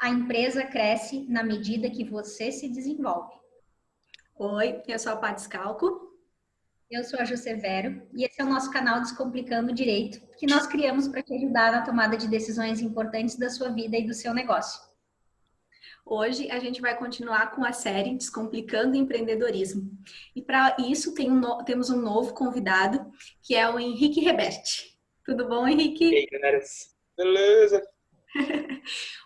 A empresa cresce na medida que você se desenvolve. Oi, eu sou a Paty Scalco. Eu sou a Jo Severo e esse é o nosso canal Descomplicando o Direito, que nós criamos para te ajudar na tomada de decisões importantes da sua vida e do seu negócio. Hoje a gente vai continuar com a série Descomplicando o Empreendedorismo. E para isso temos um novo convidado, que é o Henrique Reberte. Tudo bom, Henrique? E aí, galera? Beleza?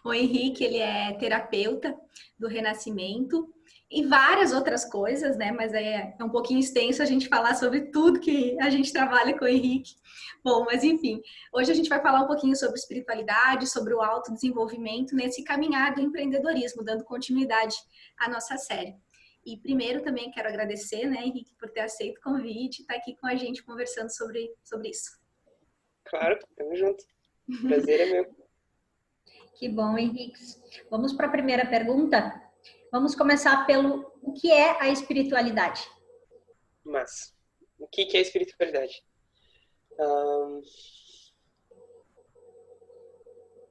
O Henrique, ele é terapeuta do Renascimento e várias outras coisas, né? Mas é um pouquinho extenso a gente falar sobre tudo que a gente trabalha com o Henrique. Bom, mas enfim, hoje a gente vai falar um pouquinho sobre espiritualidade, sobre o autodesenvolvimento nesse caminhar do empreendedorismo, dando continuidade à nossa série. E primeiro também quero agradecer, né, Henrique, por ter aceito o convite e estar aqui com a gente conversando sobre isso. Claro, tamo junto. Prazer é meu. Que bom, Henrique. Vamos para a primeira pergunta? Vamos começar pelo o que é a espiritualidade? Mas, o que é espiritualidade?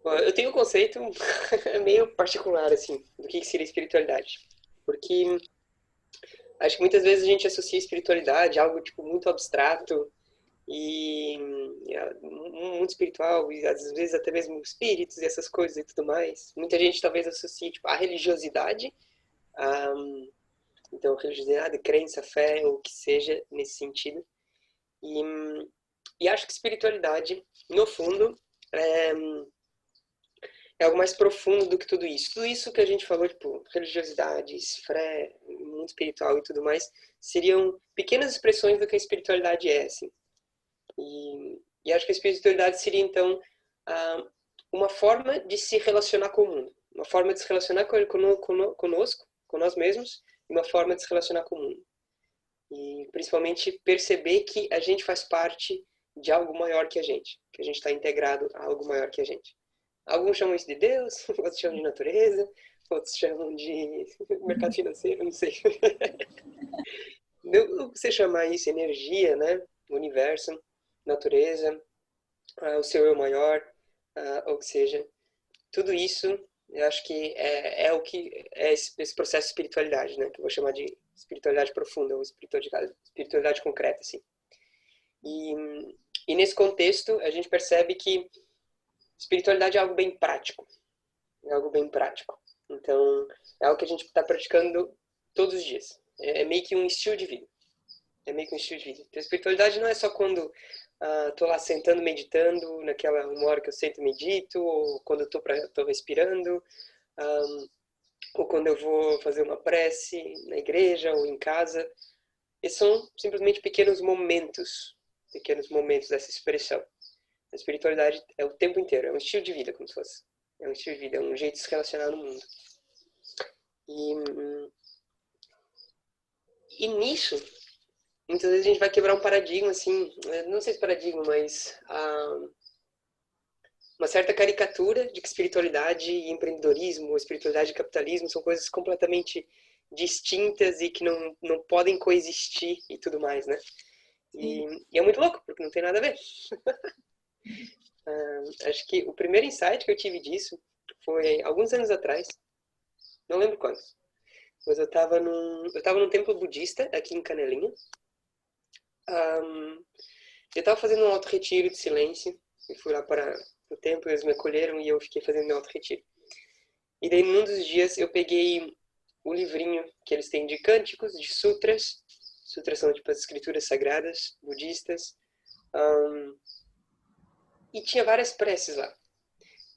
Bom, eu tenho um conceito meio particular, assim, do que seria espiritualidade. Porque acho que muitas vezes a gente associa espiritualidade a algo, tipo, muito abstrato e muito espiritual, e às vezes até mesmo espíritos e essas coisas e tudo mais. Muita gente talvez associe, tipo, a religiosidade, a, então, religiosidade, crença, fé, ou o que seja nesse sentido. E acho que espiritualidade, no fundo, é algo mais profundo do que tudo isso. Tudo isso que a gente falou, tipo, religiosidade, fé, mundo espiritual e tudo mais, seriam pequenas expressões do que a espiritualidade é, assim. E acho que a espiritualidade seria, então, uma forma de se relacionar com o mundo. Uma forma de se relacionar conosco, com nós mesmos, e uma forma de se relacionar com o mundo. E, principalmente, perceber que a gente faz parte de algo maior que a gente está integrado a algo maior que a gente. Alguns chamam isso de Deus, outros chamam de natureza, outros chamam de mercado financeiro, não sei. Você chamar isso energia, né? Universo, natureza, o seu eu maior, ou que seja, tudo isso eu acho que é o que é esse processo de espiritualidade, né? Que eu vou chamar de espiritualidade profunda ou espiritualidade concreta, assim. E nesse contexto a gente percebe que espiritualidade é algo bem prático, é algo bem prático. Então é algo que a gente está praticando todos os dias. É meio que um estilo de vida. É meio que um estilo de vida. Então, a espiritualidade não é só quando tô lá sentando, meditando, naquela uma hora que eu sento e medito, ou quando eu tô respirando, ou quando eu vou fazer uma prece na igreja ou em casa. Esses são simplesmente pequenos momentos dessa expressão. A espiritualidade é o tempo inteiro, é um estilo de vida, como se fosse. É um estilo de vida, é um jeito de se relacionar no mundo. E nisso, muitas vezes a gente vai quebrar um paradigma, assim, não sei se paradigma, mas uma certa caricatura de que espiritualidade e empreendedorismo, espiritualidade e capitalismo são coisas completamente distintas e que não podem coexistir e tudo mais, né? E é muito louco, porque não tem nada a ver. Acho que o primeiro insight que eu tive disso foi alguns anos atrás, não lembro quando, mas eu estava num templo budista aqui em Canelinha. Eu estava fazendo um auto-retiro de silêncio, e fui lá para o templo, eles me acolheram e eu fiquei fazendo meu auto-retiro. E daí, num dos dias, eu peguei o livrinho que eles têm de cânticos, de sutras. Sutras são tipo as escrituras sagradas budistas. E tinha várias preces lá.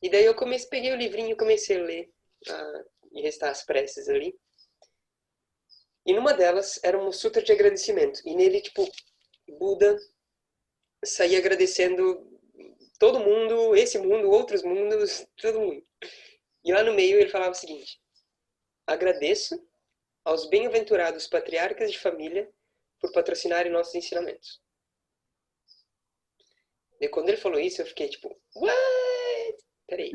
E daí eu peguei o livrinho e comecei a ler e restar as preces ali. E numa delas era um sutra de agradecimento. E nele, tipo, Buda saía agradecendo todo mundo, esse mundo, outros mundos, todo mundo. E lá no meio ele falava o seguinte: agradeço aos bem-aventurados patriarcas de família por patrocinarem nossos ensinamentos. E quando ele falou isso, eu fiquei tipo, what? Peraí,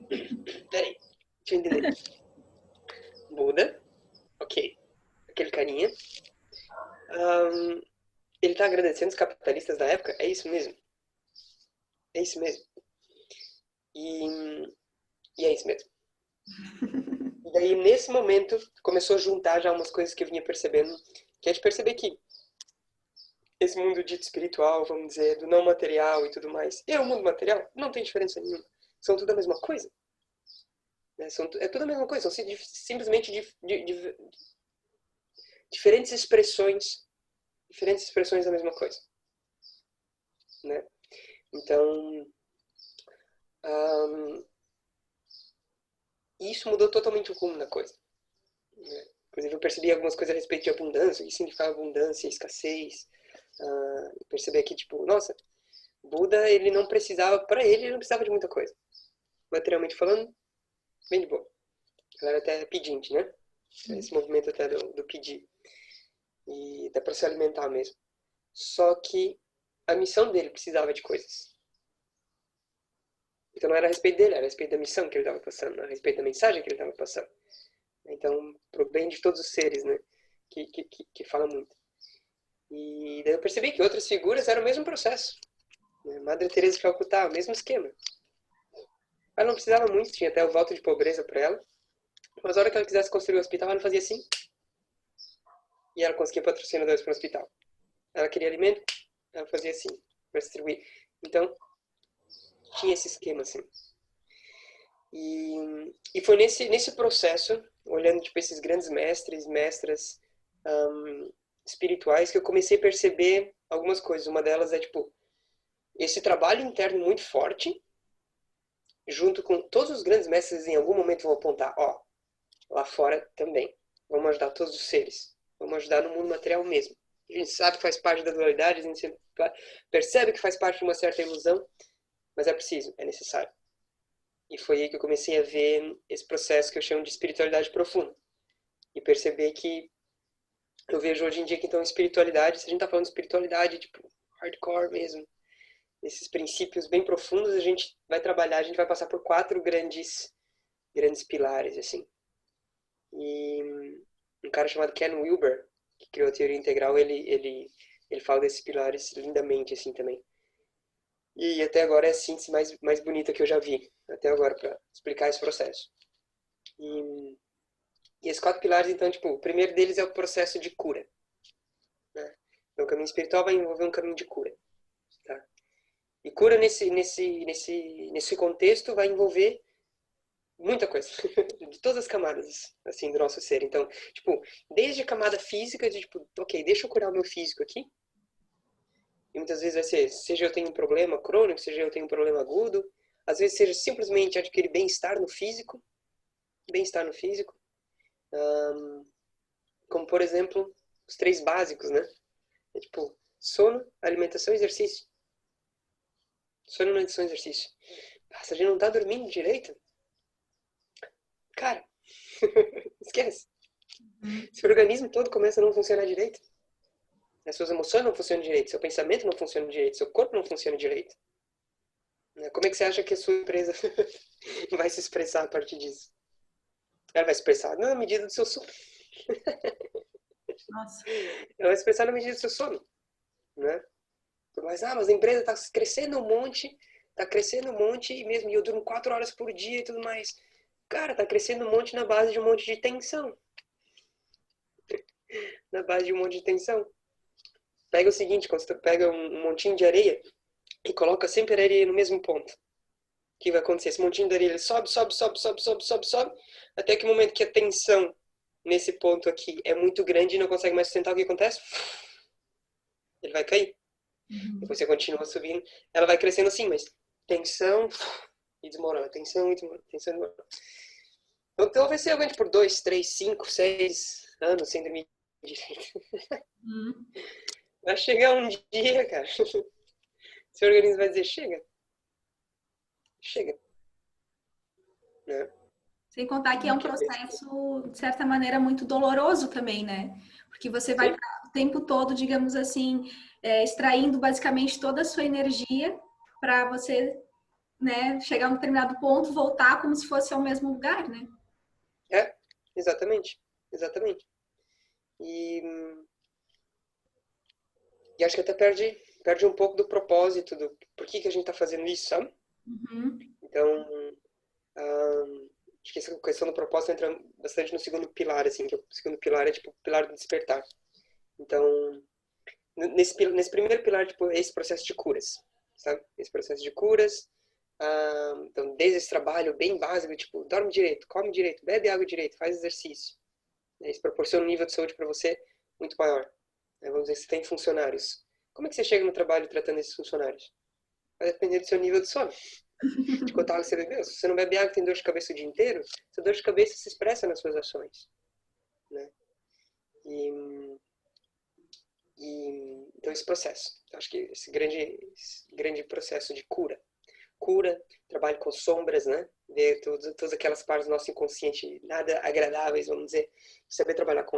deixa eu entender. Buda, ok, aquele carinha, ele tá agradecendo os capitalistas da época? É isso mesmo? É isso mesmo. E é isso mesmo. E daí, nesse momento, começou a juntar já umas coisas que eu vinha percebendo, que é de perceber que esse mundo dito espiritual, vamos dizer, do não material e tudo mais, e o mundo material não tem diferença nenhuma. São tudo a mesma coisa. Né? É tudo a mesma coisa, são simplesmente diferentes expressões da mesma coisa. Né? Então, isso mudou totalmente o rumo da coisa. Né? Por exemplo, eu percebi algumas coisas a respeito de abundância, o que significava abundância, escassez. Perceber que, tipo, nossa, Buda, ele não precisava, para ele não precisava de muita coisa. Materialmente falando, bem de boa. Ela era até pedinte, né? Esse movimento até do pedir. E dá para se alimentar mesmo. Só que a missão dele precisava de coisas. Então não era a respeito dele, era a respeito da missão que ele estava passando, não era a respeito da mensagem que ele estava passando. Então, pro bem de todos os seres, né? Que fala muito. E daí eu percebi que outras figuras eram o mesmo processo. Né? Madre Teresa de Calcutá, o mesmo esquema. Ela não precisava muito, tinha até o voto de pobreza para ela. Mas na hora que ela quisesse construir o hospital, ela fazia assim. E ela conseguia patrocinadores para o hospital. Ela queria alimento, ela fazia assim, para distribuir. Então, tinha esse esquema assim. E foi nesse processo, olhando tipo esses grandes mestras espirituais, que eu comecei a perceber algumas coisas. Uma delas é tipo esse trabalho interno muito forte, junto com todos os grandes mestres em algum momento vão apontar, ó, lá fora também. Vamos ajudar todos os seres. Vamos ajudar no mundo material mesmo. A gente sabe que faz parte da dualidade, a gente percebe que faz parte de uma certa ilusão, mas é preciso, é necessário. E foi aí que eu comecei a ver esse processo que eu chamo de espiritualidade profunda. E perceber que eu vejo hoje em dia que então espiritualidade, se a gente está falando de espiritualidade, tipo, hardcore mesmo, esses princípios bem profundos, a gente vai trabalhar, a gente vai passar por 4 grandes pilares, assim. E um cara chamado Ken Wilber, que criou a teoria integral, ele fala desses pilares lindamente, assim, também. E até agora é a síntese mais bonita que eu já vi, até agora, para explicar esse processo. E esses 4 pilares, então, tipo, o primeiro deles é o processo de cura. Né? Então, o caminho espiritual vai envolver um caminho de cura. Tá? E cura nesse contexto vai envolver muita coisa, de todas as camadas, assim, do nosso ser. Então, tipo, desde a camada física, de tipo, ok, deixa eu curar o meu físico aqui. E muitas vezes vai ser, seja eu tenho um problema crônico, seja eu tenho um problema agudo. Às vezes seja simplesmente adquirir bem-estar no físico. Bem-estar no físico. Como, por exemplo, os 3 básicos, né? É tipo, sono, alimentação e exercício. Sono, alimentação e exercício. Se a gente não tá dormindo direito, cara, esquece. Seu organismo todo começa a não funcionar direito. As suas emoções não funcionam direito, seu pensamento não funciona direito, seu corpo não funciona direito. Como é que você acha que a sua empresa vai se expressar a partir disso? Ela vai se expressar na medida do seu sono. Nossa. Ela vai se expressar na medida do seu sono. Né? Mas a empresa está crescendo um monte, e mesmo eu durmo 4 horas por dia e tudo mais. Cara, está crescendo um monte na base de um monte de tensão. Na base de um monte de tensão. Pega o seguinte, quando você pega um montinho de areia e coloca sempre a areia no mesmo ponto. O que vai acontecer? Esse montinho de areia ele sobe, até que o momento que a tensão nesse ponto aqui é muito grande e não consegue mais sustentar, o que acontece? Ele vai cair. Depois você continua subindo. Ela vai crescendo assim, mas tensão e desmorona, tensão e desmorona, tensão e desmorona. Então talvez você aguente por 2, 3, 5, 6 anos sem dormir direito. Vai chegar um dia, cara, seu organismo vai dizer, chega. Né? Sem contar que é um processo, de certa maneira, muito doloroso também, né? Porque você vai o tempo todo, digamos assim, extraindo basicamente toda a sua energia para você, né, chegar a um determinado ponto, voltar como se fosse ao mesmo lugar, né? Exatamente. E acho que até perde um pouco do propósito do por que a gente está fazendo isso, sabe? Então, acho que esse é questão do propósito entra bastante no segundo pilar, assim, que o segundo pilar é, tipo, o pilar do despertar. Então, nesse primeiro pilar, tipo, é esse processo de curas, sabe? Esse processo de curas. Então, desde esse trabalho bem básico, tipo, dorme direito, come direito, bebe água direito, faz exercício. Isso proporciona um nível de saúde para você muito maior. Vamos dizer, se tem funcionários. Como é que você chega no trabalho tratando esses funcionários? Vai depender do seu nível de sono. De quanto água você bebeu. Se você não bebe água e tem dor de cabeça o dia inteiro, essa dor de cabeça se expressa nas suas ações. Né? Então, esse processo. Acho que esse grande processo de cura. Cura, trabalho com sombras, né? Ver todas aquelas partes do nosso inconsciente nada agradáveis, vamos dizer. Saber trabalhar com.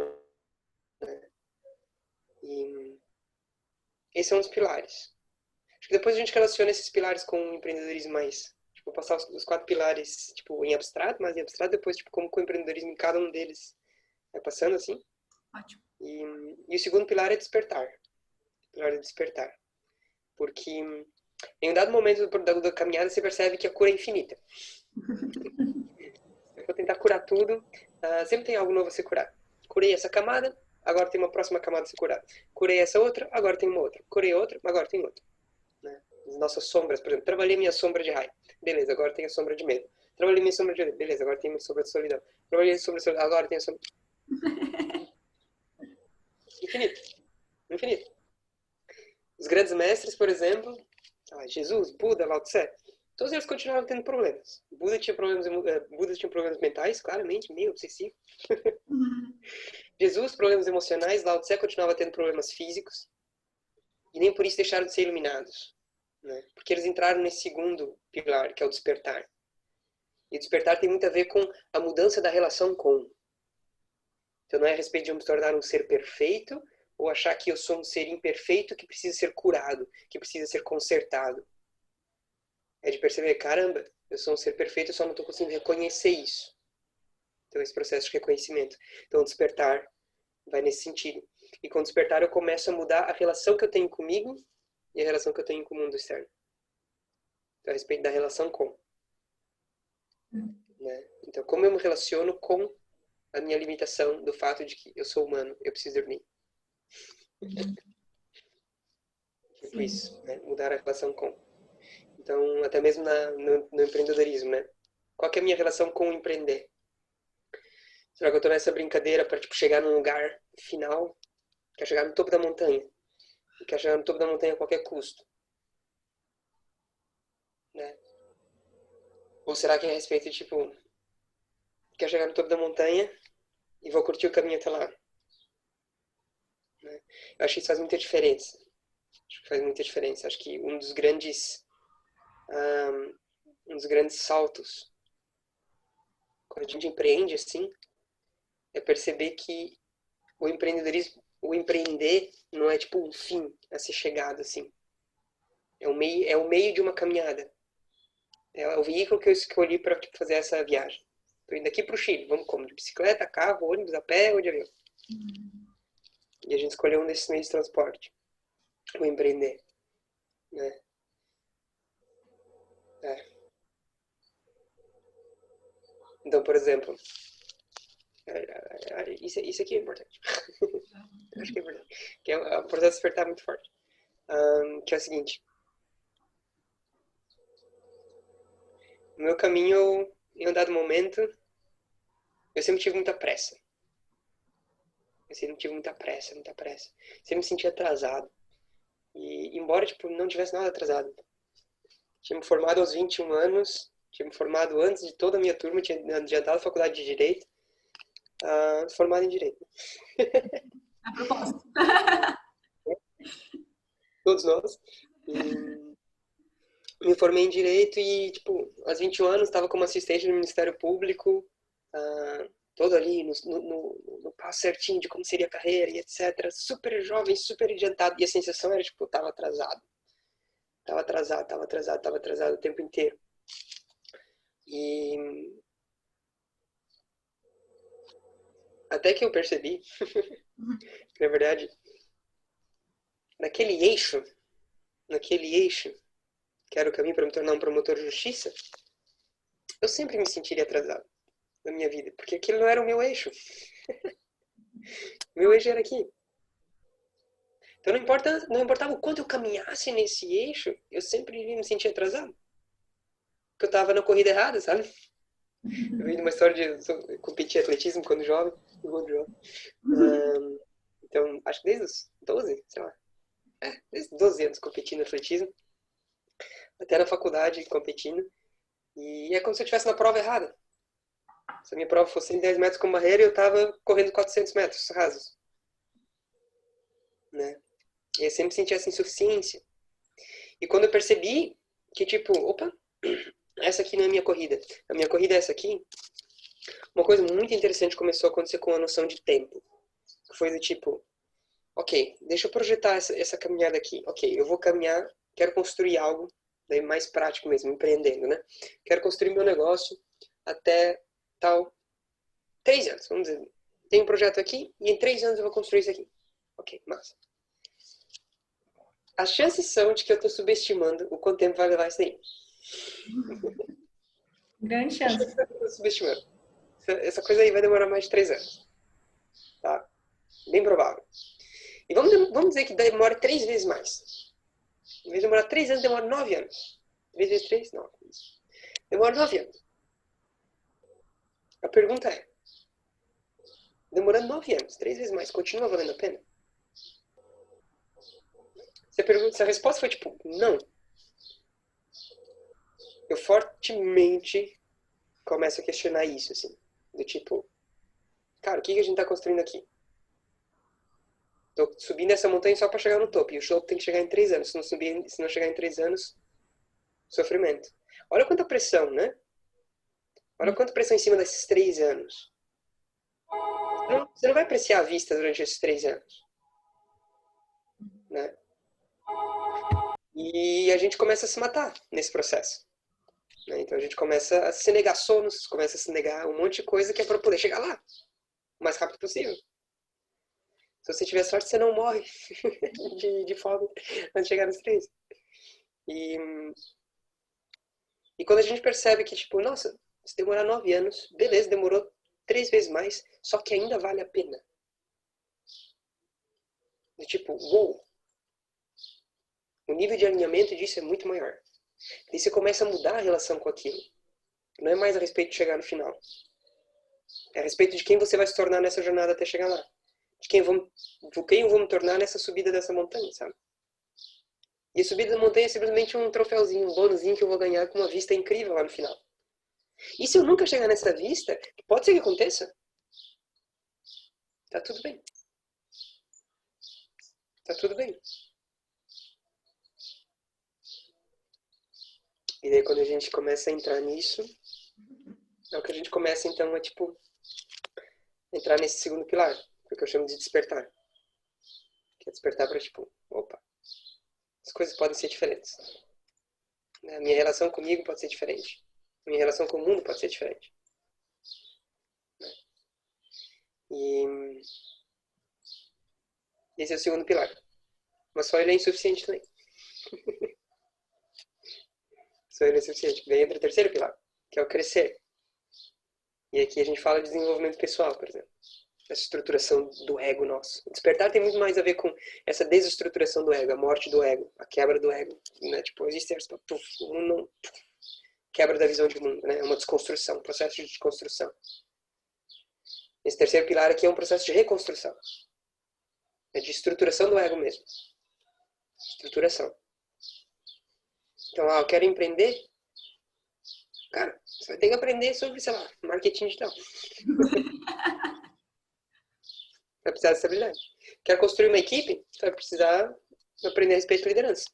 Né? E esse é um dos pilares. Acho que depois a gente relaciona esses pilares com o empreendedorismo mais. Tipo, passar os 4 pilares, tipo, em abstrato, mas em abstrato depois, tipo, como com o empreendedorismo em cada um deles vai passando, assim. Ótimo. E o segundo pilar é despertar. O pilar é despertar. Porque em um dado momento da caminhada você percebe que a cura é infinita. Eu vou tentar curar tudo, sempre tem algo novo a ser curado. Curei essa camada, agora tem uma próxima camada a ser curada. Curei essa outra, agora tem uma outra. Curei outra, agora tem outra. Né? As nossas sombras, por exemplo, trabalhei minha sombra de raiva. Beleza, agora tem a sombra de medo. Trabalhei minha sombra de medo. Beleza, agora tem minha sombra de solidão. Trabalhei a sombra de solidão, agora tem a sombra... Infinito. Infinito. Os grandes mestres, por exemplo, Jesus, Buda, Lao Tse, todos eles continuavam tendo problemas. Buda tinha problemas mentais, claramente, meio obsessivo. Jesus, problemas emocionais. Lao Tse continuava tendo problemas físicos. E nem por isso deixaram de ser iluminados. Né? Porque eles entraram nesse segundo pilar, que é o despertar. E o despertar tem muito a ver com a mudança da relação com. Então não é a respeito de eu me tornar um ser perfeito ou achar que eu sou um ser imperfeito que precisa ser curado, que precisa ser consertado. É de perceber, caramba, eu sou um ser perfeito, eu só não estou conseguindo reconhecer isso. Então esse processo de reconhecimento. Então o despertar vai nesse sentido. E com o despertar eu começo a mudar a relação que eu tenho comigo e a relação que eu tenho com o mundo externo. Então, a respeito da relação com. Né? Então, como eu me relaciono com a minha limitação do fato de que eu sou humano, eu preciso dormir. Tipo isso, né? Mudar a relação com. Então, até mesmo no empreendedorismo, né? Qual que é a minha relação com o empreender? Será que eu estou nessa brincadeira para tipo, chegar num lugar final? Quer chegar no topo da montanha? E quer chegar no topo da montanha a qualquer custo? Né? Ou será que é a respeito de, tipo, quer chegar no topo da montanha e vou curtir o caminho até lá? Né? Eu acho que isso faz muita diferença. Acho que faz muita diferença. Acho que um dos grandes saltos quando a gente empreende assim é perceber que o empreendedorismo, o empreender não é tipo um fim a ser chegado assim. É o meio de uma caminhada. É o veículo que eu escolhi para tipo, fazer essa viagem. Estou indo daqui para o Chile. Vamos como? De bicicleta, carro, ônibus, a pé ou de avião? E a gente escolheu um desses meios de transporte. O empreender. Né? Então, por exemplo, isso aqui é importante. Acho que é importante. Que é o processo de despertar muito forte. Que é o seguinte. No meu caminho, em um dado momento, eu sempre tive muita pressa. Muita pressa. Sempre me sentia atrasado. E, embora, tipo, não tivesse nada atrasado. Tinha me formado aos 21 anos. Tinha me formado antes de toda a minha turma. Tinha adiantado a faculdade de Direito. Formado em Direito. A propósito. Todos nós. E me formei em Direito e, tipo, aos 21 anos estava como assistente no Ministério Público. Todo ali no passo certinho de como seria a carreira e etc. Super jovem, super adiantado. E a sensação era, tipo, tava atrasado o tempo inteiro. E até que eu percebi que, na verdade, naquele eixo, que era o caminho para me tornar um promotor de justiça, eu sempre me sentiria atrasado. na minha vida, porque aquilo não era o meu eixo. O meu eixo era aqui. Então não importava o quanto eu caminhasse nesse eixo, eu sempre me sentia atrasado. Porque eu estava na corrida errada, sabe? Eu vi uma história de eu competi em atletismo quando jovem. Então, acho que desde os 12, sei lá. Desde os 12 anos competindo em atletismo. Até na faculdade competindo. E é como se eu estivesse na prova errada. Se a minha prova fosse 110 metros com barreira, eu estava correndo 400 metros rasos. Né? E eu sempre senti essa insuficiência. E quando eu percebi que, tipo, opa, essa aqui não é a minha corrida. A minha corrida é essa aqui. Uma coisa muito interessante começou a acontecer com a noção de tempo. Foi do tipo, ok, deixa eu projetar essa caminhada aqui. Ok, eu vou caminhar, quero construir algo, daí mais prático mesmo, empreendendo, né? Quero construir meu negócio até tal 3 anos, vamos dizer. Tem um projeto aqui e em 3 anos eu vou construir isso aqui. Ok, massa. As chances são de que eu estou subestimando o quanto tempo vai levar isso aí. Grande chance. Eu estou subestimando. Essa coisa aí vai demorar mais de 3 anos. Tá? Bem provável. E vamos dizer que demora 3 vezes mais. Em vez de demorar 3 anos, demora 9 anos. 3 vezes 3, 9. Demora 9 anos. A pergunta é, demorando 9 anos, 3 vezes mais, continua valendo a pena? Se a resposta foi tipo, não, eu fortemente começo a questionar isso, assim. Do tipo, cara, o que a gente tá construindo aqui? Tô subindo essa montanha só para chegar no topo. E o topo tem que chegar em 3 anos. Se não chegar em 3 anos, sofrimento. Olha quanta pressão, né? Olha quanta pressão em cima desses 3 anos. Você não vai apreciar a vista durante esses 3 anos. Né? E a gente começa a se matar nesse processo. Né? Então a gente começa a se negar sonos, começa a se negar um monte de coisa que é para poder chegar lá o mais rápido possível. Se você tiver sorte, você não morre de fome antes de chegar nos 3. E quando a gente percebe que, tipo, nossa, se demorar 9 anos, beleza, demorou 3 vezes mais, só que ainda vale a pena. Do tipo, uou, o nível de alinhamento disso é muito maior. E você começa a mudar a relação com aquilo. Não é mais a respeito de chegar no final. É a respeito de quem você vai se tornar nessa jornada até chegar lá. De quem eu vou me tornar nessa subida dessa montanha, sabe? E a subida da montanha é simplesmente um troféuzinho, um bônusinho que eu vou ganhar com uma vista incrível lá no final. E se eu nunca chegar nessa vista, pode ser que aconteça. Tá tudo bem. Tá tudo bem. E daí quando a gente começa a entrar nisso, é o que a gente começa então a tipo entrar nesse segundo pilar, que eu chamo de despertar. Que é despertar para tipo, opa, as coisas podem ser diferentes. A minha relação comigo pode ser diferente. A minha relação com o mundo pode ser diferente. E esse é o segundo pilar. Mas só ele é insuficiente também. Só ele é insuficiente. Daí entra o terceiro pilar, que é o crescer. E aqui a gente fala de desenvolvimento pessoal, por exemplo. Essa estruturação do ego nosso. O despertar tem muito mais a ver com essa desestruturação do ego, a morte do ego, a quebra do ego. Né? Tipo, existe quebra da visão de mundo, né? É uma desconstrução, um processo de desconstrução. Esse terceiro pilar aqui é um processo de reconstrução. É de estruturação do ego mesmo. Estruturação. Então, eu quero empreender. Cara, você vai ter que aprender sobre, sei lá, marketing digital. Vai precisar de estabilidade. Quer construir uma equipe? Você vai precisar aprender a respeito de liderança.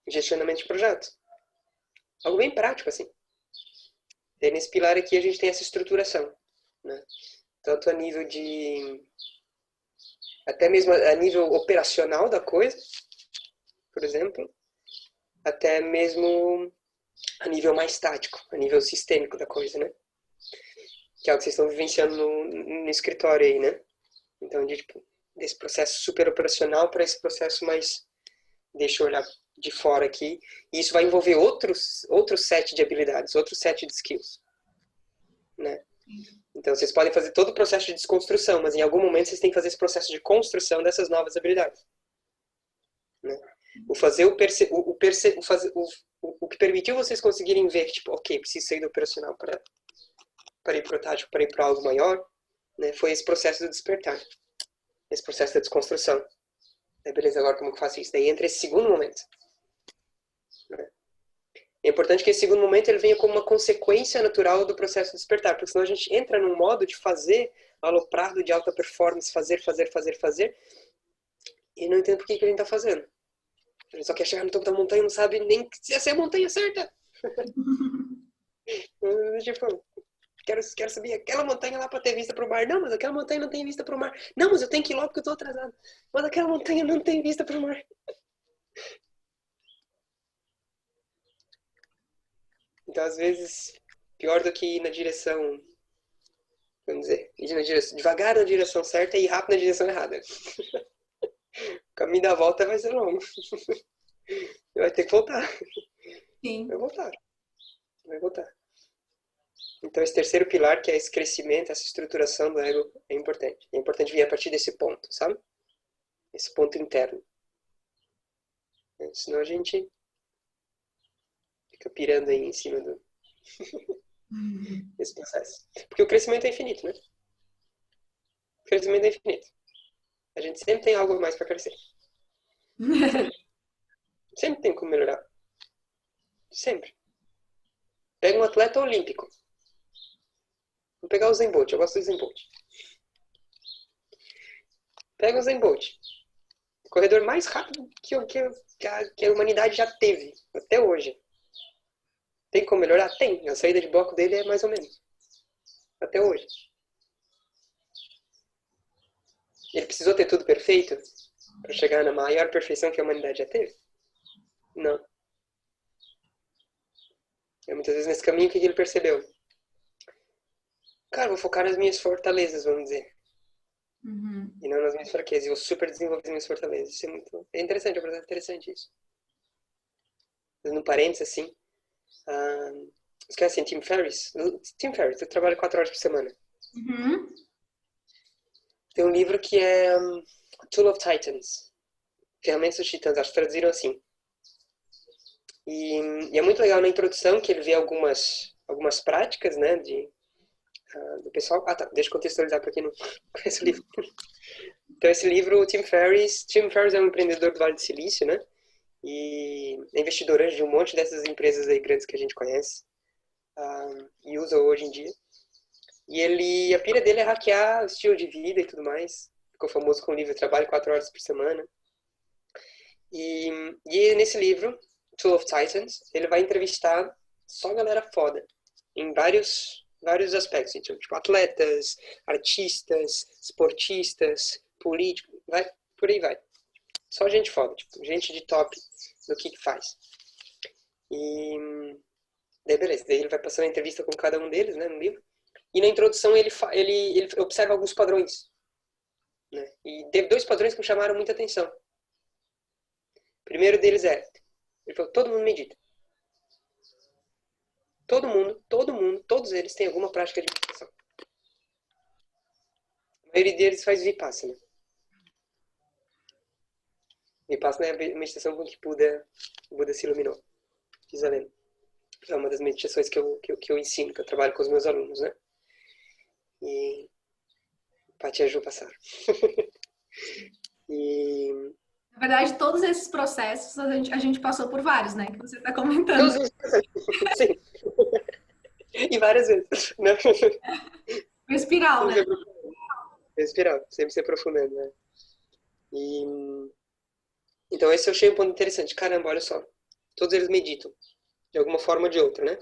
Gestionamento de projetos. Algo bem prático, assim. E nesse pilar aqui a gente tem essa estruturação. Né? Tanto a nível de... até mesmo a nível operacional da coisa, por exemplo, até mesmo a nível mais tático, a nível sistêmico da coisa, né? Que é o que vocês estão vivenciando no escritório aí, né? Então, tipo, desse processo super operacional para esse processo mais, deixa eu olhar de fora aqui, e isso vai envolver outro set de habilidades, outro set de skills, né? Então, vocês podem fazer todo o processo de desconstrução, mas em algum momento vocês têm que fazer esse processo de construção dessas novas habilidades, né? O que permitiu vocês conseguirem ver que, tipo, ok, preciso sair do operacional para ir para o tático, para ir para algo maior, né? Foi esse processo do despertar, esse processo da desconstrução. Beleza, agora como que eu faço isso? Daí entra esse segundo momento, né? É importante que esse segundo momento ele venha como uma consequência natural do processo de despertar, porque senão a gente entra num modo de fazer aloprado de alta performance, fazer, e não entende por que a gente está fazendo. A gente só quer chegar no topo da montanha e não sabe nem se essa é a montanha certa. Tipo, quero subir aquela montanha lá para ter vista para o mar. Não, mas aquela montanha não tem vista para o mar. Não, mas eu tenho que ir logo porque eu estou atrasado. Mas aquela montanha não tem vista para o mar. Então, às vezes, pior do que ir na direção, vamos dizer, devagar na direção certa e ir rápido na direção errada. O caminho da volta vai ser longo. Vai ter que voltar. Sim. Vai voltar. Então, esse terceiro pilar, que é esse crescimento, essa estruturação do ego, é importante. É importante vir a partir desse ponto, sabe? Esse ponto interno. Senão a gente fica pirando aí em cima desse processo. Porque o crescimento é infinito, né? O crescimento é infinito. A gente sempre tem algo mais para crescer. Sempre tem como melhorar. Sempre. Pega um atleta olímpico. Vou pegar o Usain Bolt. Eu gosto do Usain Bolt. Pega o Usain Bolt. O corredor mais rápido que a humanidade já teve. Até hoje. Tem como melhorar? Tem. A saída de bloco dele é mais ou menos. Até hoje. Ele precisou ter tudo perfeito para chegar na maior perfeição que a humanidade já teve? Não. E muitas vezes nesse caminho, o que ele percebeu? Cara, vou focar nas minhas fortalezas, vamos dizer. Uhum. E não nas minhas fraquezas. Eu vou super desenvolver as minhas fortalezas. Isso é interessante, é um processo interessante isso. Dando um parênteses, assim. Esquece, Tim Ferriss. Tim Ferriss, eu trabalho 4 horas por semana. Uhum. Tem um livro que é Tool of Titans. Ferramentas dos Titãs, acho que traduziram assim. E é muito legal na introdução que ele vê algumas práticas, né, do pessoal. Tá, deixa eu contextualizar para quem não conhece o livro. Então esse livro, Tim Ferriss é um empreendedor do Vale do Silício, né, e é investidor de um monte dessas empresas aí grandes que a gente conhece e usa hoje em dia. E a pira dele é hackear o estilo de vida e tudo mais. Ficou famoso com o livro Trabalho 4 horas por semana. E nesse livro, Tool of Titans, ele vai entrevistar só galera foda em vários aspectos. Então, tipo, atletas, artistas, esportistas, políticos, por aí vai. Só gente foda, tipo, gente de top no que faz. E daí beleza, daí ele vai passando a entrevista com cada um deles, né, no livro. E na introdução ele observa alguns padrões, né? E teve 2 padrões que me chamaram muita atenção. O primeiro deles ele falou, todo mundo medita. Todo mundo, todos eles têm alguma prática de meditação. A maioria deles faz Vipassana. Vipassana é a meditação com que Buda se iluminou. Diz a lenda. É uma das meditações que eu ensino, que eu trabalho com os meus alunos, né? E Paty e a Ju passaram. Na verdade, todos esses processos a gente passou por vários, né? Que você está comentando. Todos os processos. Sim. E várias vezes. Né? Uma espiral, né? Espiral, sempre se aprofundando, né? Então esse eu achei um ponto interessante. Caramba, olha só. Todos eles meditam. De alguma forma ou de outra, né?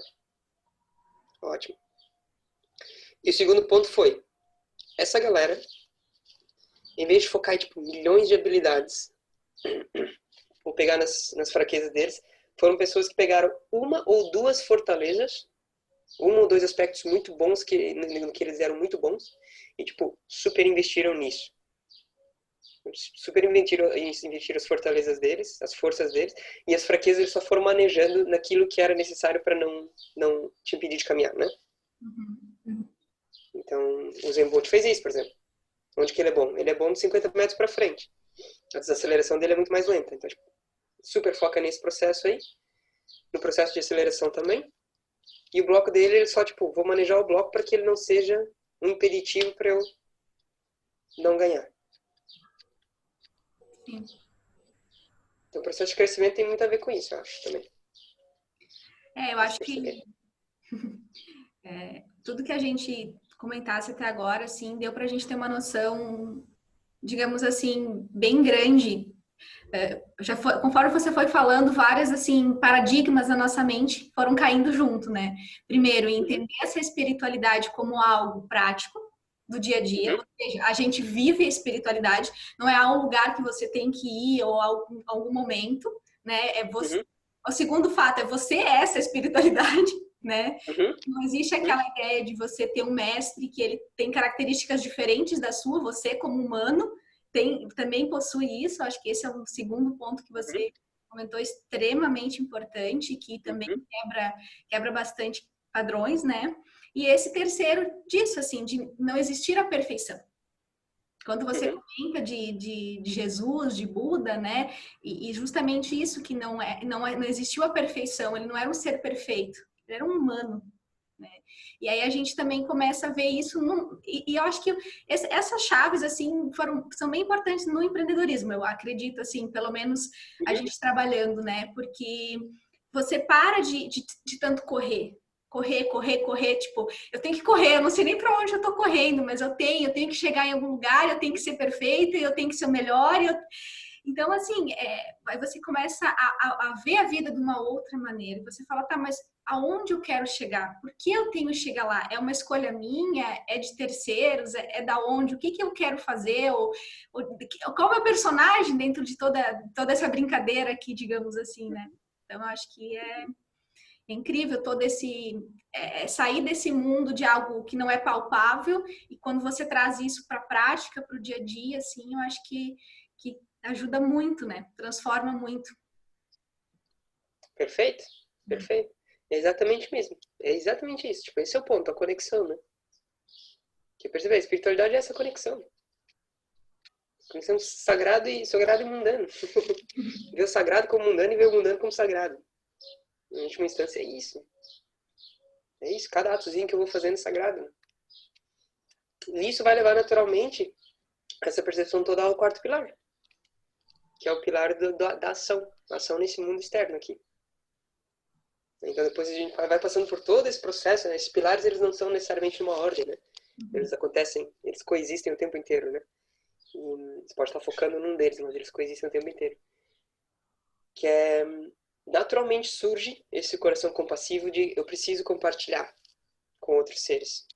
Ótimo. E o segundo ponto foi, essa galera, em vez de focar em tipo, milhões de habilidades, ou pegar nas fraquezas deles, foram pessoas que pegaram 1 ou 2 fortalezas, 1 ou 2 aspectos muito bons, no que eles eram muito bons, e tipo, super investiram nisso. Eles super investiram as fortalezas deles, as forças deles, e as fraquezas eles só foram manejando naquilo que era necessário para não te impedir de caminhar, né? Então, o Zen Bolt fez isso, por exemplo. Onde que ele é bom? Ele é bom de 50 metros para frente. A desaceleração dele é muito mais lenta. Então, tipo, super foca nesse processo aí. No processo de aceleração também. E o bloco dele, ele só, tipo, vou manejar o bloco para que ele não seja um impeditivo para eu não ganhar. Sim. Então, o processo de crescimento tem muito a ver com isso, eu acho, também. Eu acho que tudo que a gente comentasse até agora, assim, deu para a gente ter uma noção, digamos assim, bem grande. Conforme você foi falando, várias assim paradigmas na nossa mente foram caindo junto, né? Primeiro, entender essa espiritualidade como algo prático do dia a dia, ou seja, a gente vive a espiritualidade, não é um lugar que você tem que ir ou algum momento, né? É você. O segundo fato é você é essa espiritualidade, né? Não existe aquela ideia de você ter um mestre que ele tem características diferentes da sua, você como humano também possui isso. Acho que esse é um segundo ponto que você comentou, extremamente importante, que também quebra bastante padrões, né? E esse terceiro disso, assim, de não existir a perfeição. Quando você comenta de Jesus, de Buda, né? E justamente isso que não existiu a perfeição, ele não era um ser perfeito, ele era um humano. Né? E aí a gente também começa a ver isso e eu acho que essas chaves assim são bem importantes no empreendedorismo, eu acredito, assim, pelo menos a gente trabalhando, né? Porque você para de tanto correr, tipo, eu tenho que correr, eu não sei nem para onde eu tô correndo, mas eu tenho que chegar em algum lugar, eu tenho que ser perfeita, eu tenho que ser o melhor, então, assim, aí você começa a ver a vida de uma outra maneira. Você fala, tá, mas aonde eu quero chegar? Por que eu tenho que chegar lá? É uma escolha minha? É de terceiros? É da onde? O que eu quero fazer? Qual é o meu personagem dentro de toda essa brincadeira aqui, digamos assim, né? Então, eu acho que é incrível todo sair desse mundo de algo que não é palpável, e quando você traz isso para a prática, para o dia a dia, assim, eu acho que ajuda muito, né? Transforma muito. Perfeito, perfeito. É exatamente mesmo. É exatamente isso. Tipo, esse é o ponto, a conexão, né? Que perceber, a espiritualidade é essa conexão. Conexão sagrado e mundano. Ver o sagrado como mundano e ver o mundano como sagrado. Na última instância é isso. É isso, cada atozinho que eu vou fazendo é sagrado. E isso vai levar naturalmente essa percepção toda ao quarto pilar. Que é o pilar da ação. A ação nesse mundo externo aqui. Então depois a gente vai passando por todo esse processo, né? Esses pilares, eles não são necessariamente numa ordem, né? Eles acontecem, eles coexistem o tempo inteiro, né? E você pode estar focando num deles, mas eles coexistem o tempo inteiro. Que é, naturalmente surge esse coração compassivo de eu preciso compartilhar com outros seres.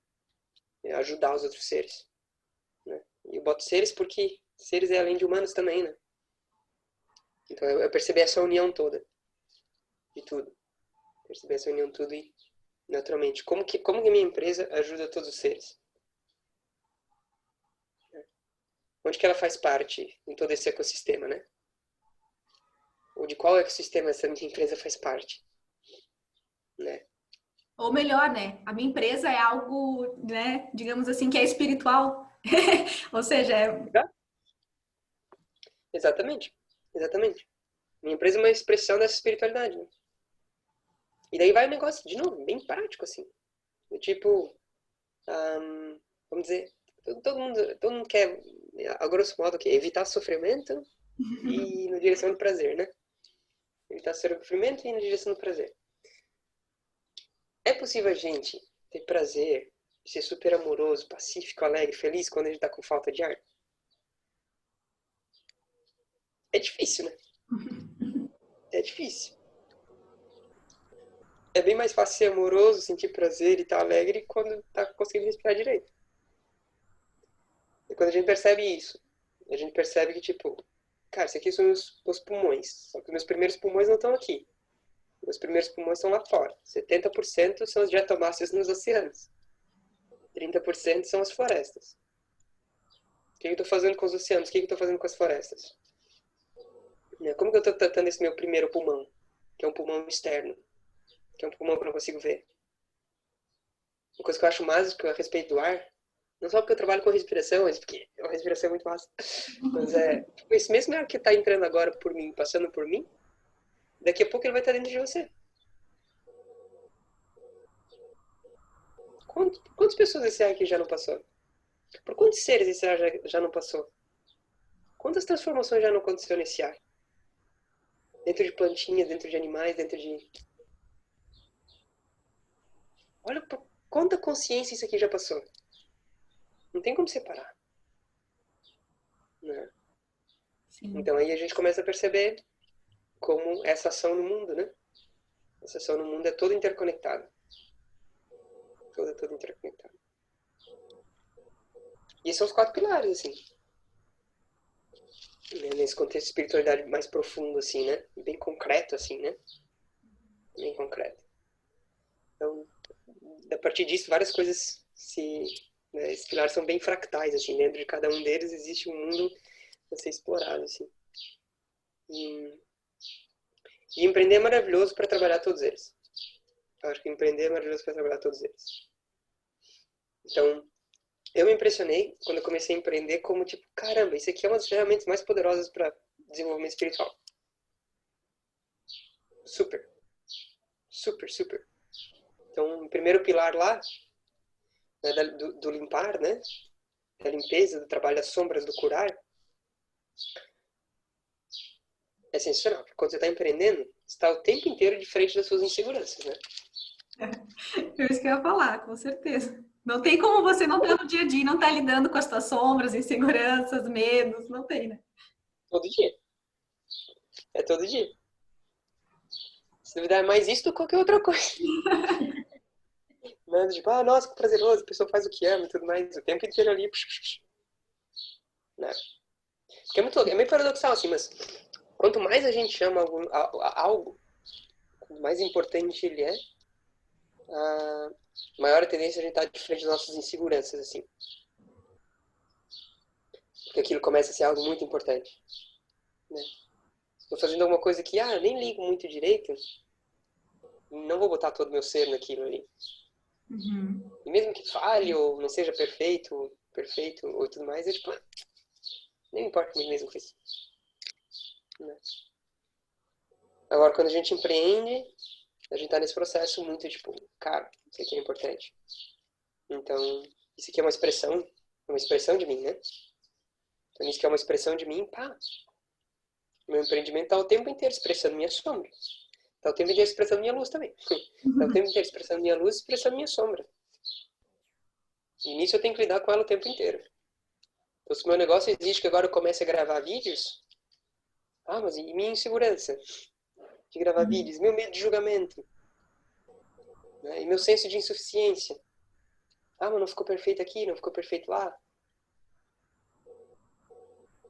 Ajudar os outros seres. Né? E eu boto seres porque seres é além de humanos também, né? Então eu percebi essa união toda. De tudo. Perceber essa união tudo e naturalmente. Como que a minha empresa ajuda todos os seres? Onde que ela faz parte em todo esse ecossistema, né? Ou de qual ecossistema essa minha empresa faz parte? Né? Ou melhor, né? A minha empresa é algo, né, digamos assim, que é espiritual. Ou seja, Exatamente. Exatamente. Minha empresa é uma expressão dessa espiritualidade, né? E daí vai um negócio, de novo, bem prático, assim. Tipo, vamos dizer, todo mundo quer, a grosso modo, evitar sofrimento e ir na direção do prazer, né? Evitar sofrimento e ir na direção do prazer. É possível a gente ter prazer, ser super amoroso, pacífico, alegre, feliz quando a gente tá com falta de ar? É difícil, né? É difícil. É bem mais fácil ser amoroso, sentir prazer e estar alegre quando tá conseguindo respirar direito. E quando a gente percebe isso, a gente percebe que, tipo, cara, isso aqui são os pulmões. Só que meus primeiros pulmões não estão aqui. Meus primeiros pulmões estão lá fora. 70% são os diatomáceos nos oceanos. 30% são as florestas. que eu estou fazendo com os oceanos? O que eu estou fazendo com as florestas? Como que eu estou tratando esse meu primeiro pulmão? Que é um pulmão externo. Que é um pulmão que eu não consigo ver. Uma coisa que eu acho mágica a respeito do ar, não só porque eu trabalho com respiração, mas porque a respiração é muito massa. Mas tipo, esse mesmo ar que está entrando agora por mim, passando por mim, daqui a pouco ele vai estar dentro de você. Quantas pessoas esse ar aqui já não passou? Por quantos seres esse ar já não passou? Quantas transformações já não aconteceu nesse ar? Dentro de plantinhas, dentro de animais, dentro de... Olha por quanta consciência isso aqui já passou. Não tem como separar. Né? Sim. Então aí a gente começa a perceber como essa ação no mundo, né? Essa ação no mundo é toda interconectada. Toda interconectada. E esses são os 4 pilares, assim. Nesse contexto de espiritualidade mais profundo, assim, né? Bem concreto, assim, né? Bem concreto. Então, a partir disso, várias coisas né, esses pilares são bem fractais, assim. Dentro de cada um deles existe um mundo a ser explorado, assim. E empreender é maravilhoso para trabalhar todos eles. Eu acho que empreender é maravilhoso para trabalhar todos eles. Então, eu me impressionei quando eu comecei a empreender como, tipo, caramba, isso aqui é uma das ferramentas mais poderosas para desenvolvimento espiritual. Super. Super, super. Então, o primeiro pilar lá, né, do limpar, né? Da limpeza, do trabalho das sombras, do curar, é sensacional. Porque quando você está empreendendo, você está o tempo inteiro de frente das suas inseguranças, né? É isso que eu ia falar, com certeza. Não tem como você não estar no dia a dia, não estar lidando com as suas sombras, inseguranças, medos, não tem, né? Todo dia. É todo dia. Se duvidar, é mais isso do que qualquer outra coisa. Né? Tipo, nossa, que prazeroso, a pessoa faz o que ama e tudo mais, o tempo inteiro ali. Né? Porque é meio paradoxal, assim, mas quanto mais a gente ama algo, quanto mais importante ele é, a maior a tendência a gente estar de frente das nossas inseguranças, assim. Porque aquilo começa a ser algo muito importante. Né? Estou fazendo alguma coisa que, eu nem ligo muito direito, não vou botar todo o meu ser naquilo ali. Uhum. E mesmo que falhe ou não seja perfeito ou tudo mais, é tipo, nem importa comigo mesmo com isso. Né? Agora, quando a gente empreende, a gente tá nesse processo muito tipo, cara, isso aqui é importante. Então, isso aqui é uma expressão de mim, né? Então, isso que é uma expressão de mim, meu empreendimento tá o tempo inteiro expressando minha sombra. Tá o tempo inteiro expressando minha luz também. Tá o tempo inteiro expressando minha luz e expressando minha sombra. E nisso eu tenho que lidar com ela o tempo inteiro. Então, se o meu negócio exige que agora eu comece a gravar vídeos, mas e minha insegurança de gravar vídeos? Meu medo de julgamento? Né? E meu senso de insuficiência? Mas não ficou perfeito aqui, não ficou perfeito lá?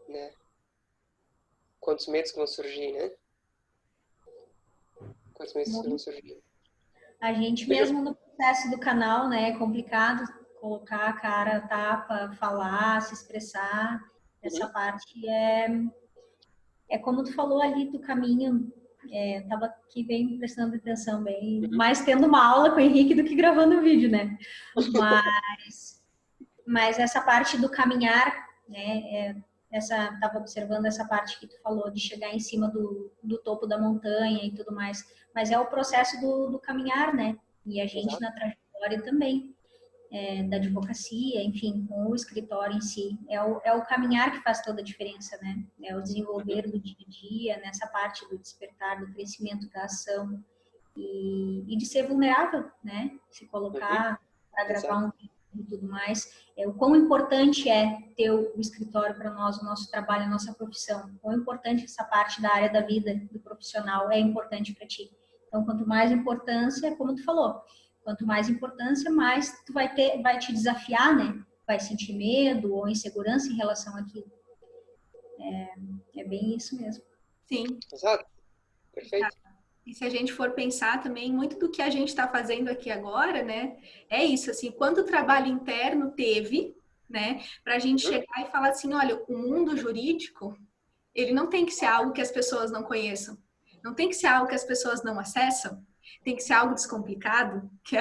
Né? Quantos medos que vão surgir, né? Quantos medos que vão surgir? A gente mesmo no processo do canal, né, é complicado colocar a cara a tapa, falar, se expressar. Essa parte é como tu falou ali do caminho. Tava aqui bem prestando atenção, bem mais tendo uma aula com o Henrique do que gravando o vídeo, né? Mas essa parte do caminhar, né? Tava observando essa parte que tu falou de chegar em cima do topo da montanha e tudo mais. Mas é o processo do caminhar, né? E a gente na trajetória também, da advocacia, enfim, com o escritório em si. É o caminhar que faz toda a diferença, né? É o desenvolver do dia a dia, nessa parte do despertar, do crescimento da ação e de ser vulnerável, né? Se colocar para gravar um vídeo e tudo mais. O quão importante é ter o escritório para nós, o nosso trabalho, a nossa profissão. Quão importante essa parte da área da vida, do profissional, é importante para ti. Então, quanto mais importância, como tu falou, quanto mais importância, mais tu vai te desafiar, né? Vai sentir medo ou insegurança em relação àquilo. É bem isso mesmo. Sim. Exato. Perfeito. E se a gente for pensar também, muito do que a gente está fazendo aqui agora, né? É isso, assim, quanto trabalho interno teve, né? Para a gente chegar e falar assim, olha, o mundo jurídico, ele não tem que ser algo que as pessoas não conheçam, não tem que ser algo que as pessoas não acessam, tem que ser algo descomplicado, que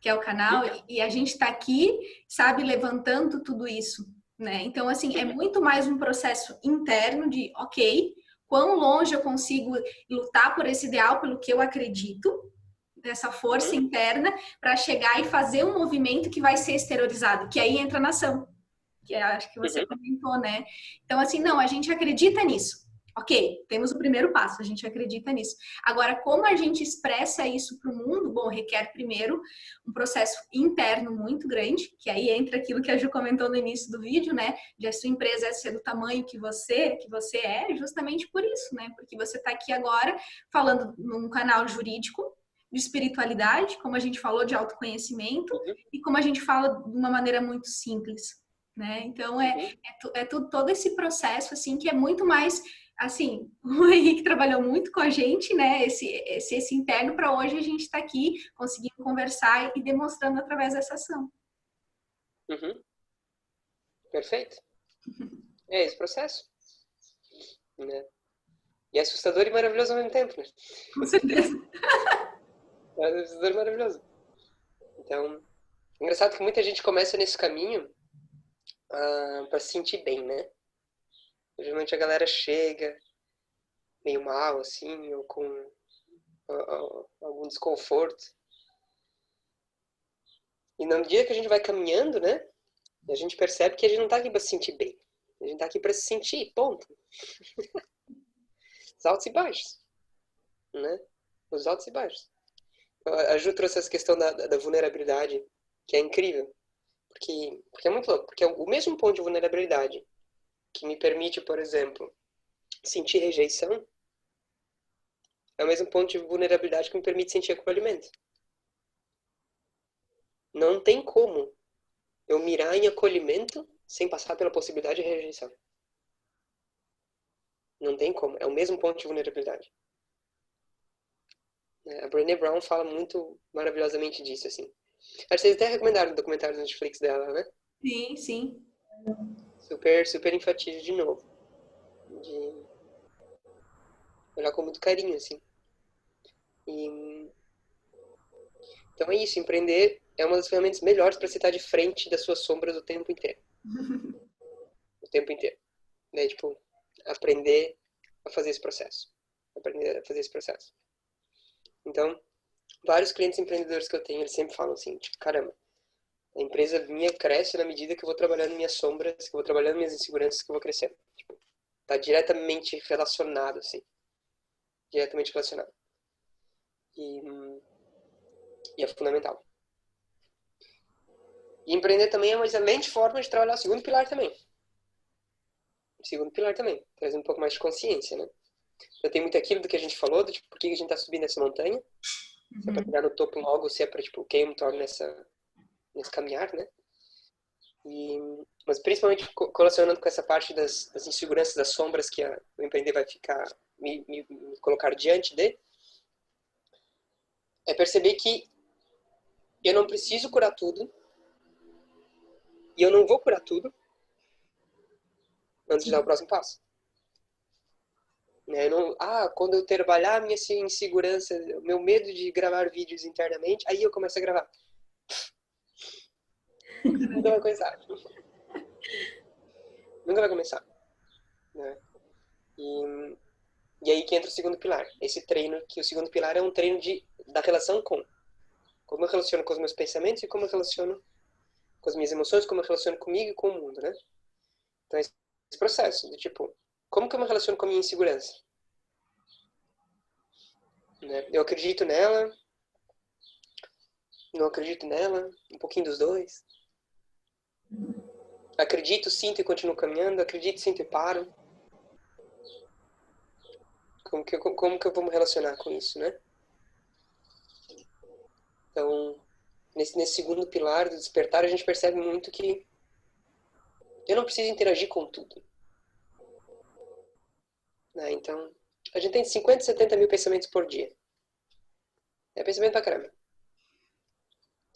é o canal, e a gente está aqui, sabe, levantando tudo isso, né? Então, assim, é muito mais um processo interno de, ok, quão longe eu consigo lutar por esse ideal, pelo que eu acredito, dessa força interna, para chegar e fazer um movimento que vai ser exteriorizado, que aí entra na ação, que acho que você comentou, né? Então, assim, não, a gente acredita nisso. Ok, temos o primeiro passo, a gente acredita nisso. Agora, como a gente expressa isso para o mundo? Bom, requer primeiro um processo interno muito grande, que aí entra aquilo que a Ju comentou no início do vídeo, né? De a sua empresa ser do tamanho que você é, justamente por isso, né? Porque você está aqui agora falando num canal jurídico, de espiritualidade, como a gente falou, de autoconhecimento, e como a gente fala de uma maneira muito simples, né? Então, todo esse processo, assim, que é muito mais, assim, o Henrique trabalhou muito com a gente, né? Esse interno para hoje a gente está aqui conseguindo conversar e demonstrando através dessa ação. Perfeito. É esse processo, né? E é assustador e maravilhoso ao mesmo tempo, né? Com certeza. É assustador e maravilhoso. Então, engraçado que muita gente começa nesse caminho para se sentir bem, né? Geralmente a galera chega meio mal, assim, ou com algum desconforto. E no dia que a gente vai caminhando, né? A gente percebe que a gente não tá aqui para se sentir bem. A gente tá aqui para se sentir, ponto. Os altos e baixos, né? Os altos e baixos. A Ju trouxe essa questão da vulnerabilidade, que é incrível. Porque é muito louco. Porque é o mesmo ponto de vulnerabilidade que me permite, por exemplo, sentir rejeição, é o mesmo ponto de vulnerabilidade que me permite sentir acolhimento. Não tem como eu mirar em acolhimento sem passar pela possibilidade de rejeição. Não tem como. É o mesmo ponto de vulnerabilidade. A Brené Brown fala muito maravilhosamente disso, assim. Acho que vocês até recomendaram o documentário do Netflix dela, né? Sim, sim. Super, super enfatiza de novo. De olhar com muito carinho, assim. E, então é isso. Empreender é uma das ferramentas melhores para você estar de frente das suas sombras o tempo inteiro. O tempo inteiro. Né? Tipo, aprender a fazer esse processo. Aprender a fazer esse processo. Então, vários clientes empreendedores que eu tenho, eles sempre falam assim, tipo, caramba, a empresa minha cresce na medida que eu vou trabalhando minhas sombras, que eu vou trabalhando minhas inseguranças, que eu vou crescendo. Tipo, tá diretamente relacionado, assim. Diretamente relacionado. E é fundamental. E empreender também é uma excelente forma de trabalhar o segundo pilar também. Trazendo um pouco mais de consciência, né? Eu tenho muito aquilo do que a gente falou, do tipo, por que a gente tá subindo essa montanha. Se é pra chegar no topo logo, se é pra, tipo, quem eu me torno nesse caminhar, né? Mas principalmente relacionando com essa parte das inseguranças, das sombras que o empreender vai ficar, me colocar diante de, é perceber que eu não preciso curar tudo, e eu não vou curar tudo, antes de dar o próximo passo. Né? Quando eu trabalhar a minha insegurança, o meu medo de gravar vídeos internamente, aí eu começo a gravar. Nunca vai começar. Nunca vai começar. Né? E aí que entra o segundo pilar. Esse treino, que o segundo pilar é um treino da relação com. Como eu relaciono com os meus pensamentos e como eu relaciono com as minhas emoções, como eu relaciono comigo e com o mundo, né? Então, esse processo de tipo, como que eu me relaciono com a minha insegurança? Né? Eu acredito nela, não acredito nela, um pouquinho dos dois. Acredito, sinto e continuo caminhando, acredito, sinto e paro. Como que eu vou me relacionar com isso, né? Então, nesse segundo pilar do despertar, a gente percebe muito que eu não preciso interagir com tudo. Né? Então, a gente tem 50, 70 mil pensamentos por dia. É pensamento pra caramba.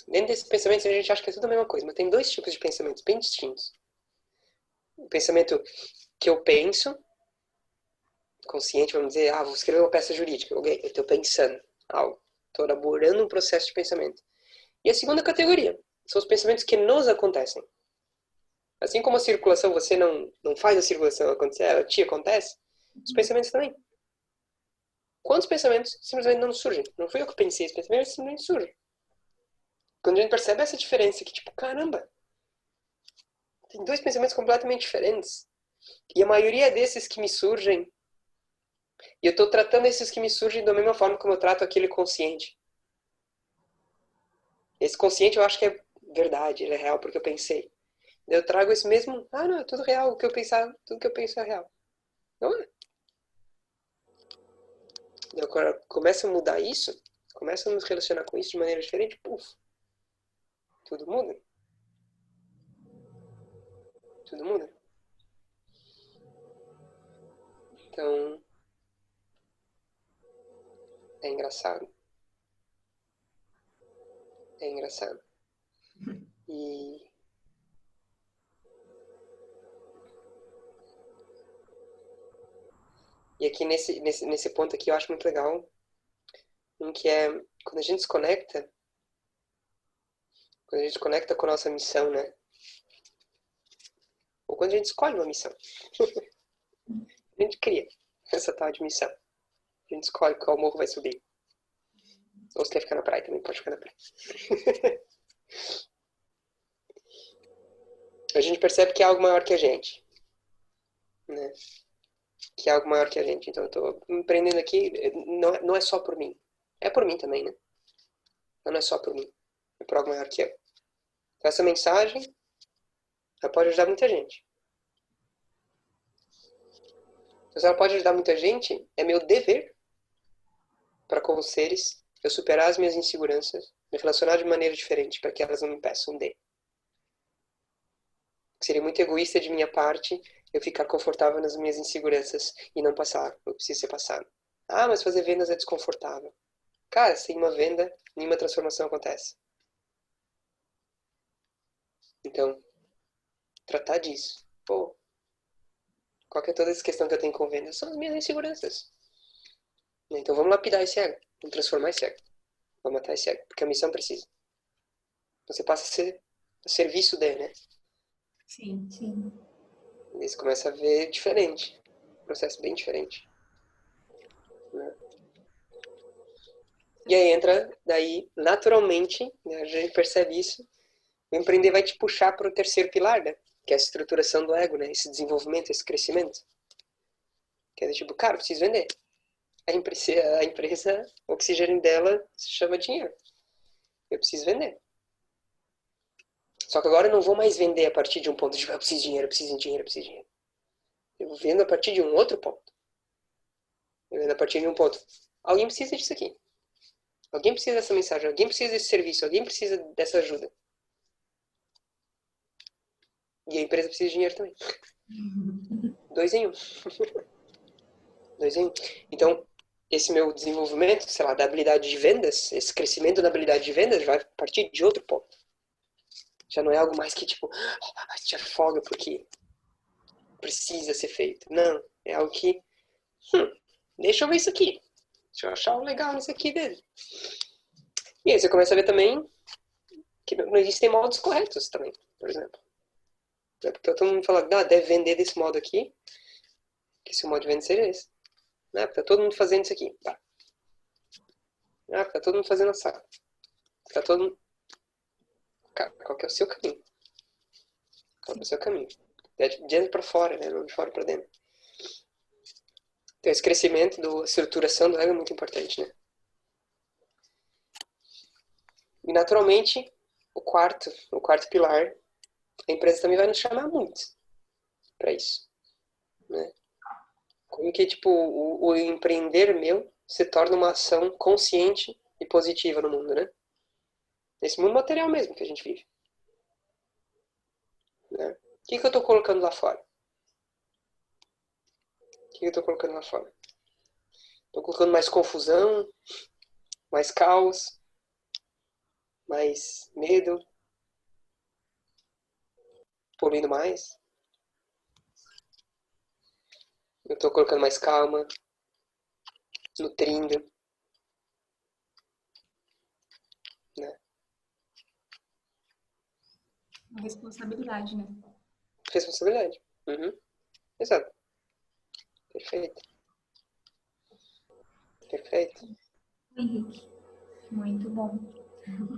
Dentro desses pensamentos a gente acha que é tudo a mesma coisa, mas tem dois tipos de pensamentos bem distintos. O pensamento que eu penso, consciente, vamos dizer, vou escrever uma peça jurídica. Ok, eu estou pensando algo. Estou elaborando um processo de pensamento. E a segunda categoria são os pensamentos que nos acontecem. Assim como a circulação, você não faz a circulação acontecer, ela te acontece, os pensamentos também. Quantos pensamentos simplesmente não surgem? Não fui eu que pensei, os pensamentos simplesmente surgem. Quando a gente percebe essa diferença, que tipo, caramba, tem dois pensamentos completamente diferentes. E a maioria desses que me surgem, e eu estou tratando esses que me surgem da mesma forma como eu trato aquele consciente. Esse consciente eu acho que é verdade, ele é real porque eu pensei. Eu trago esse mesmo, não, é tudo real, o que eu pensar, tudo que eu penso é real. Não é? E agora começa a mudar isso, começa a nos relacionar com isso de maneira diferente, puf, tudo muda. Tudo muda. Então, é engraçado. É engraçado. E aqui nesse ponto aqui eu acho muito legal, um que é quando a gente se conecta, quando a gente conecta com a nossa missão, né? Ou quando a gente escolhe uma missão. A gente cria essa tal de missão. A gente escolhe qual morro vai subir. Ou se quer ficar na praia, também pode ficar na praia. A gente percebe que é algo maior que a gente. Né? Que é algo maior que a gente. Então eu estou empreendendo aqui, não é só por mim. É por mim também, né? Mas não é só por mim. É por algo maior que eu. Então essa mensagem, ela pode ajudar muita gente. Então se ela pode ajudar muita gente, é meu dever para com os seres eu superar as minhas inseguranças, me relacionar de maneira diferente para que elas não me impeçam de. Seria muito egoísta de minha parte eu ficar confortável nas minhas inseguranças e não passar. Eu preciso ser passado. Mas fazer vendas é desconfortável. Cara, sem uma venda, nenhuma transformação acontece. Então, tratar disso. Pô, qual que é toda essa questão que eu tenho com vendas? São as minhas inseguranças. Então vamos lapidar esse ego. Vamos transformar esse ego. Vamos matar esse ego. Porque a missão precisa. Você passa a ser a serviço dele, né? Sim. Sim. E você começa a ver diferente. Um processo bem diferente. Né? E aí entra, daí, naturalmente, né, a gente percebe isso, o empreender vai te puxar para o terceiro pilar, né? Que é a estruturação do ego, né? Esse desenvolvimento, esse crescimento. Que é tipo, cara, eu preciso vender. A empresa, o oxigênio dela se chama dinheiro. Eu preciso vender. Só que agora eu não vou mais vender a partir de um ponto de eu preciso de dinheiro, eu preciso de dinheiro, eu preciso de dinheiro. Eu vendo a partir de um outro ponto. Eu vendo a partir de um ponto. Alguém precisa disso aqui. Alguém precisa dessa mensagem, alguém precisa desse serviço, alguém precisa dessa ajuda. E a empresa precisa de dinheiro também. 2 em 1. 2 em 1. Então, esse meu desenvolvimento, sei lá, da habilidade de vendas, esse crescimento da habilidade de vendas vai partir de outro ponto. Já não é algo mais que tipo, te afoga porque precisa ser feito. Não, é algo que, deixa eu ver isso aqui. Deixa eu achar o legal nisso aqui dele. E aí você começa a ver também que não existem modos corretos também, por exemplo. Porque todo mundo fala, deve vender desse modo aqui, que esse modo de venda seja esse. Porque tá todo mundo fazendo isso aqui. Tá. Porque tá todo mundo fazendo assado. Tá todo mundo... Cara, qual que é o seu caminho? Qual que é o seu caminho? É de dentro para fora, né? Não de fora para dentro. Então esse crescimento da estruturação do ego é muito importante, né? E naturalmente, o quarto pilar, a empresa também vai nos chamar muito para isso, né? Como que, tipo, o empreender meu se torna uma ação consciente e positiva no mundo, né? Nesse mundo material mesmo que a gente vive. Né? O que eu estou colocando lá fora? O que eu estou colocando lá fora? Estou colocando mais confusão, mais caos, mais medo, poluindo mais. Eu tô colocando mais calma, nutrindo, né? Uma responsabilidade, né? Responsabilidade. Uhum. Exato. Perfeito. Perfeito. Henrique, muito bom.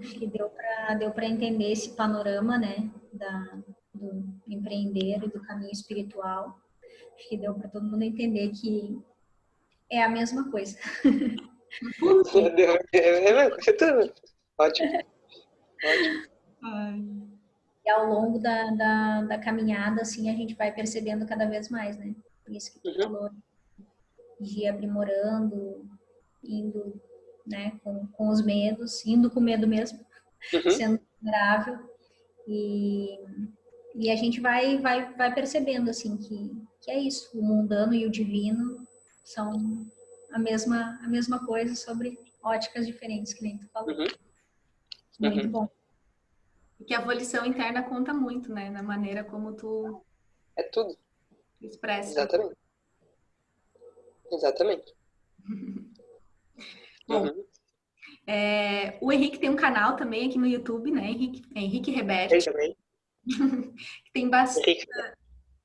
Acho que deu para entender esse panorama, né, do empreender e do caminho espiritual. Acho que deu para todo mundo entender que é a mesma coisa. É tudo. Ótimo. Ótimo. Ai. E ao longo da caminhada, assim, a gente vai percebendo cada vez mais, né? Isso que tu falou, de ir aprimorando, indo, né, com os medos, indo com medo mesmo, sendo vulnerável. E a gente vai percebendo, assim, que é isso. O mundano e o divino são a mesma coisa sobre óticas diferentes, que nem tu falou. Muito bom. E que a volição interna conta muito, né? Na maneira como tu É tudo. expressa. Exatamente. Exatamente. Bom, o Henrique tem um canal também aqui no YouTube, né? Henrique Reberde. Ele também. Que tem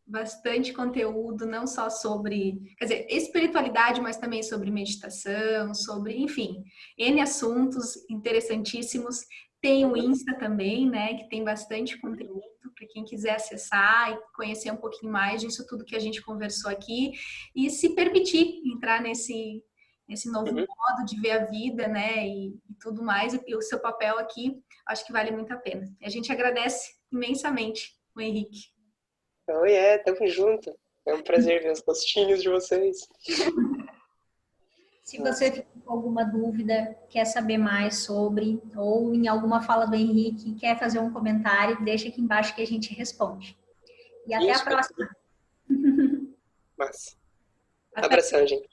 bastante conteúdo, não só sobre, quer dizer, espiritualidade, mas também sobre meditação, sobre, enfim, N assuntos interessantíssimos. Tem o Insta também, né, que tem bastante conteúdo para quem quiser acessar e conhecer um pouquinho mais disso tudo que a gente conversou aqui e se permitir entrar nesse novo modo de ver a vida, né, e tudo mais. E o seu papel aqui, acho que vale muito a pena. A gente agradece imensamente o Henrique. Oi, tamo junto. É um prazer ver os rostinhos de vocês. Se você ficou com alguma dúvida, quer saber mais sobre, ou em alguma fala do Henrique, quer fazer um comentário, deixa aqui embaixo que a gente responde. E até a próxima. Massa. Até. Abração, gente.